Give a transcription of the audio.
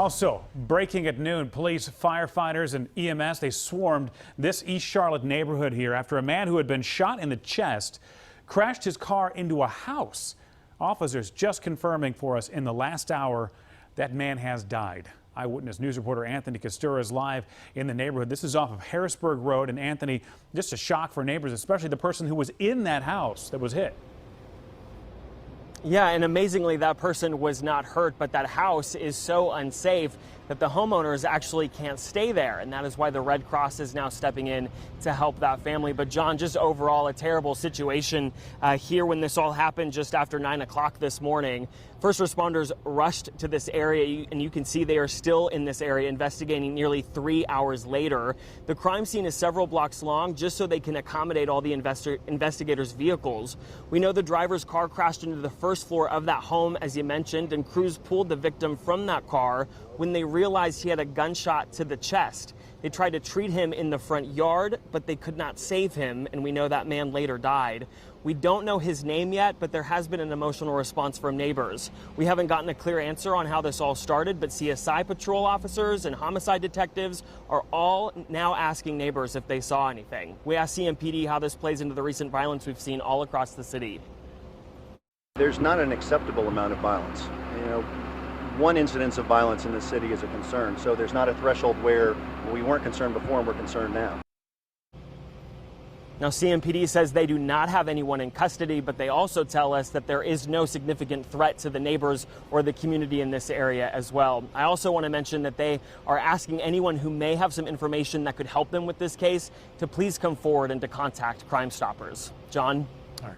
Also, breaking at noon, police, firefighters, and EMS, they swarmed this East Charlotte neighborhood here after a man who had been shot in the chest crashed his car into a house. Officers just confirming for us in the last hour that man has died. Eyewitness News reporter Anthony Costura is live in the neighborhood. This is off of Harrisburg Road. And Anthony, just a shock for neighbors, especially the person who was in that house that was hit. Yeah, and amazingly, that person was not hurt, but that house is so unsafe that the homeowners actually can't stay there. And that is why the Red Cross is now stepping in to help that family. But John, just overall a terrible situation here when this all happened just after 9 o'clock this morning. First responders rushed to this area, and you can see they are still in this area investigating nearly 3 hours later. The crime scene is several blocks long just so they can accommodate all the investigators' vehicles. We know the driver's car crashed into the first floor of that home, as you mentioned, and crews pulled the victim from that car when they realized he had a gunshot to the chest. They tried to treat him in the front yard, but they could not save him, and we know that man later died. We don't know his name yet, but there has been an emotional response from neighbors. We haven't gotten a clear answer on how this all started, but CSI patrol officers and homicide detectives are all now asking neighbors if they saw anything. We asked CMPD how this plays into the recent violence we've seen all across the city. There's not an acceptable amount of violence. One incidence of violence in the city is a concern, so there's not a threshold where we weren't concerned before and we're concerned now. Now, CMPD says they do not have anyone in custody, but they also tell us that there is no significant threat to the neighbors or the community in this area as well. I also want to mention that they are asking anyone who may have some information that could help them with this case to please come forward and to contact Crime Stoppers. John? All right.